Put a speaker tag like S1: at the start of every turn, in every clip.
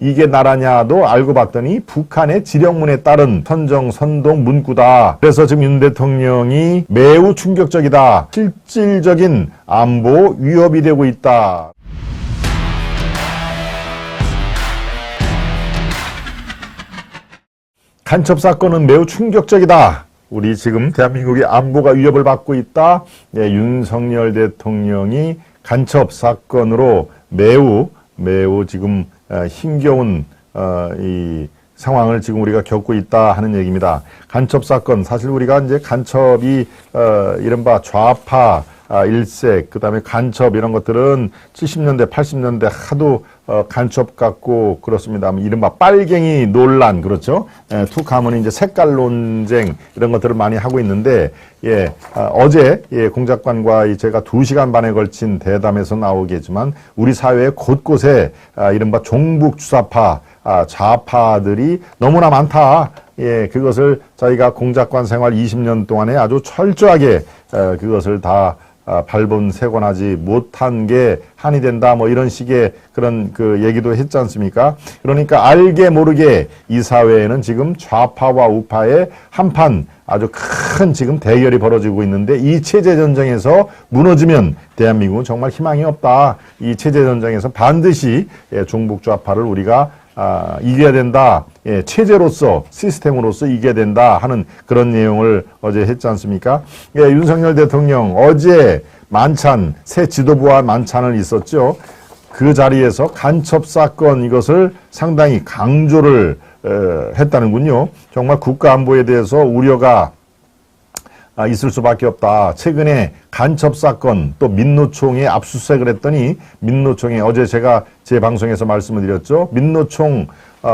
S1: 이게 나라냐도 알고 봤더니 북한의 지령문에 따른 선정, 선동, 문구다. 그래서 지금 윤 대통령이 매우 충격적이다. 실질적인 안보 위협이 되고 있다. 간첩 사건은 매우 충격적이다. 우리 지금 대한민국의 안보가 위협을 받고 있다. 윤석열 대통령이 간첩 사건으로 매우 지금 힘겨운 이 상황을 지금 우리가 겪고 있다 하는 얘기입니다. 간첩 사건, 사실 우리가 이제 간첩이 이른바 좌파 일색, 그 다음에 간첩 이런 것들은 70년대, 80년대 하도 간첩 같고 그렇습니다. 이른바 빨갱이 논란, 그렇죠? 툭 하면 이제 색깔 논쟁 이런 것들을 많이 하고 있는데, 어제 공작관과 제가 2시간 반에 걸친 대담에서 나오겠지만 우리 사회 곳곳에 이른바 종북 주사파, 좌파들이 너무나 많다. 그것을 저희가 공작관 생활 20년 동안에 아주 철저하게 그것을 다 발본색원하지 못한 게 한이 된다, 뭐 이런 식의 그런 그 얘기도 했지 않습니까? 그러니까 알게 모르게 이 사회에는 지금 좌파와 우파의 한판 아주 큰 지금 대결이 벌어지고 있는데, 이 체제 전쟁에서 무너지면 대한민국은 정말 희망이 없다. 이 체제 전쟁에서 반드시 종북 좌파를 우리가 이겨야 된다. 체제로서, 시스템으로서 이겨야 된다 하는 그런 내용을 어제 했지 않습니까? 윤석열 대통령 어제 만찬, 새 지도부와 만찬을 있었죠. 그 자리에서 간첩 사건 이것을 상당히 강조를 했다는군요. 정말 국가안보에 대해서 우려가 있을 수밖에 없다. 최근에 간첩 사건, 또 민노총에 압수수색을 했더니, 민노총에 어제 제가 제 방송에서 말씀을 드렸죠. 민노총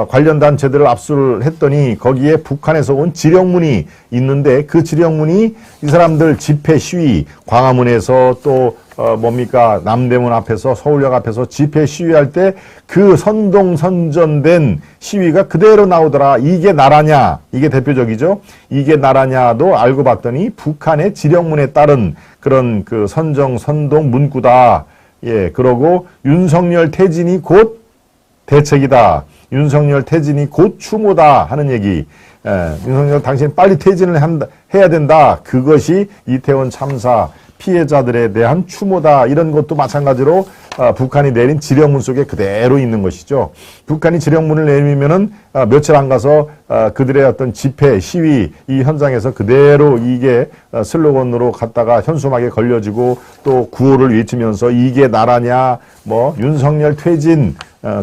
S1: 관련 단체들을 압수를 했더니 거기에 북한에서 온 지령문이 있는데, 그 지령문이 이 사람들 집회 시위, 광화문에서 또 남대문 앞에서, 서울역 앞에서 집회 시위할 때 그 선동선전된 시위가 그대로 나오더라. 이게 나라냐? 이게 대표적이죠. 이게 나라냐도 알고 봤더니 북한의 지령문에 따른 그런 그 선정, 선동, 문구다. 그러고 윤석열 퇴진이 곧 대책이다. 윤석열 퇴진이 곧 추모다 하는 얘기. 윤석열 당신 빨리 퇴진을 해야 된다. 그것이 이태원 참사 피해자들에 대한 추모다. 이런 것도 마찬가지로 북한이 내린 지령문 속에 그대로 있는 것이죠. 북한이 지령문을 내리면은 며칠 안 가서 그들의 어떤 집회, 시위 이 현장에서 그대로 이게 슬로건으로 갖다가 현수막에 걸려지고, 또 구호를 외치면서 이게 나라냐, 뭐 윤석열 퇴진,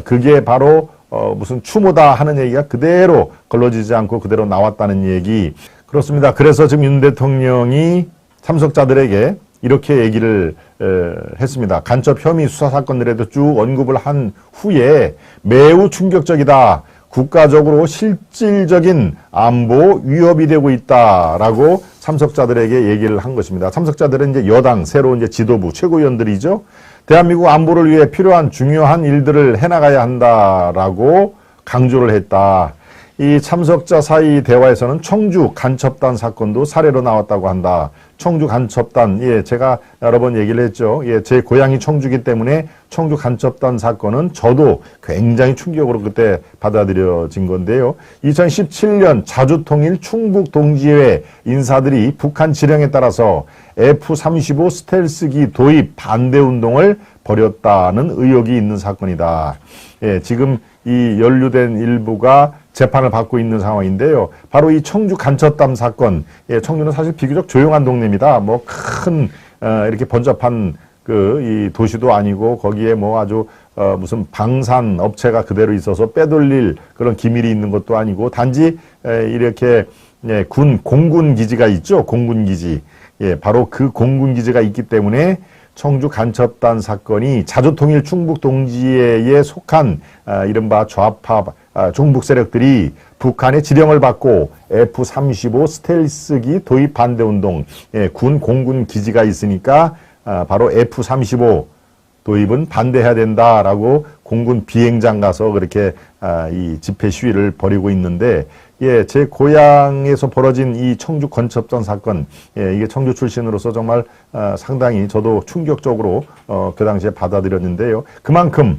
S1: 그게 바로 무슨 추모다 하는 얘기가 그대로 걸러지지 않고 그대로 나왔다는 얘기. 그렇습니다. 그래서 지금 윤 대통령이 참석자들에게 이렇게 얘기를 했습니다. 간첩 혐의 수사 사건들에도 쭉 언급을 한 후에 매우 충격적이다. 국가적으로 실질적인 안보 위협이 되고 있다라고 참석자들에게 얘기를 한 것입니다. 참석자들은 이제 여당, 새로운 이제 지도부, 최고위원들이죠. 대한민국 안보를 위해 필요한 중요한 일들을 해나가야 한다라고 강조를 했다. 이 참석자 사이 대화에서는 청주 간첩단 사건도 사례로 나왔다고 한다. 청주 간첩단, 제가 여러 번 얘기를 했죠. 제 고향이 청주기 때문에 청주 간첩단 사건은 저도 굉장히 충격으로 그때 받아들여진 건데요. 2017년 자주통일 충북동지회 인사들이 북한 지령에 따라서 F-35 스텔스기 도입 반대 운동을 벌였다는 의혹이 있는 사건이다. 지금 이 연루된 일부가 재판을 받고 있는 상황인데요. 바로 이 청주 간첩단 사건, 청주는 사실 비교적 조용한 동네입니다. 뭐 큰 이렇게 번잡한 이 도시도 아니고, 거기에 뭐 아주 무슨 방산 업체가 그대로 있어서 빼돌릴 그런 기밀이 있는 것도 아니고, 단지 이렇게 공군 기지가 있죠. 공군 기지. 바로 그 공군 기지가 있기 때문에 청주 간첩단 사건이 자주통일 충북동지회에 속한 이른바 좌파 종북 세력들이 북한의 지령을 받고 F-35 스텔스기 도입 반대운동, 군 공군 기지가 있으니까 바로 F-35 도입은 반대해야 된다라고 공군 비행장 가서 그렇게 이 집회 시위를 벌이고 있는데, 제 고향에서 벌어진 이 청주 건첩전 사건, 이게 청주 출신으로서 정말 상당히 저도 충격적으로 그 당시에 받아들였는데요. 그만큼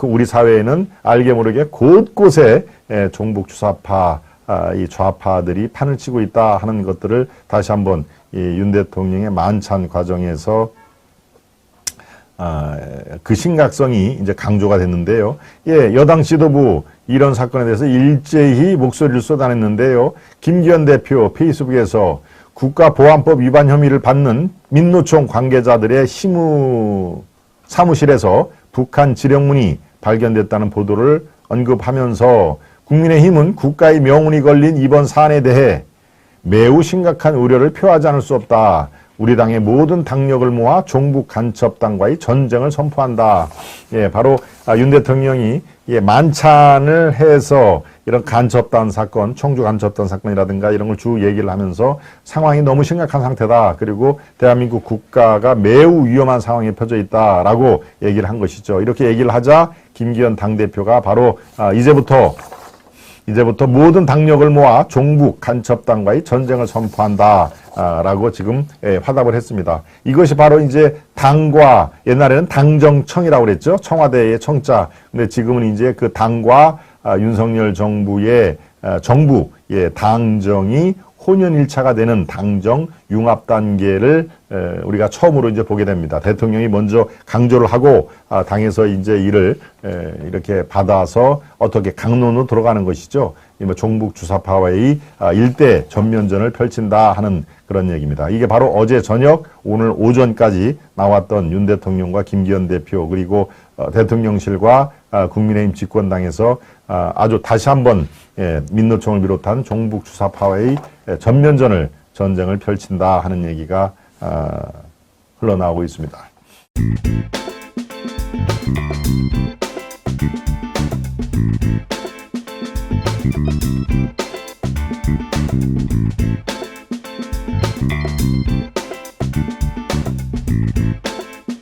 S1: 우리 사회에는 알게 모르게 곳곳에 종북 주사파, 이 좌파들이 판을 치고 있다 하는 것들을 다시 한번 윤 대통령의 만찬 과정에서 그 심각성이 이제 강조가 됐는데요. 여당 지도부 이런 사건에 대해서 일제히 목소리를 쏟아냈는데요. 김기현 대표 페이스북에서 국가보안법 위반 혐의를 받는 민노총 관계자들의 사무실에서 북한 지령문이 발견됐다는 보도를 언급하면서 국민의힘은 국가의 명운이 걸린 이번 사안에 대해 매우 심각한 우려를 표하지 않을 수 없다. 우리 당의 모든 당력을 모아 종북 간첩당과의 전쟁을 선포한다. 바로 윤 대통령이 만찬을 해서 이런 간첩단 사건, 청주 간첩단 사건이라든가 이런 걸 쭉 얘기를 하면서 상황이 너무 심각한 상태다. 그리고 대한민국 국가가 매우 위험한 상황에 퍼져 있다라고 얘기를 한 것이죠. 이렇게 얘기를 하자 김기현 당대표가 바로 이제부터 모든 당력을 모아 종북 간첩당과의 전쟁을 선포한다. 라고 지금 화답을 했습니다. 이것이 바로 이제 당과 옛날에는 당정청이라고 그랬죠. 청와대의 청자. 근데 지금은 이제 그 당과 윤석열 정부의 정부 당정이 혼연일차가 되는 당정 융합 단계를 우리가 처음으로 이제 보게 됩니다. 대통령이 먼저 강조를 하고 당에서 이제 이를 이렇게 받아서 어떻게 강론으로 들어가는 것이죠. 종북 주사파와의 일대 전면전을 펼친다 하는 그런 얘기입니다. 이게 바로 어제 저녁 오늘 오전까지 나왔던 윤 대통령과 김기현 대표 그리고 대통령실과 국민의힘 집권당에서 아주 다시 한번 민노총을 비롯한 종북 주사파와의 전전쟁을 펼친다 하는 얘기가 흘러나오고 있습니다.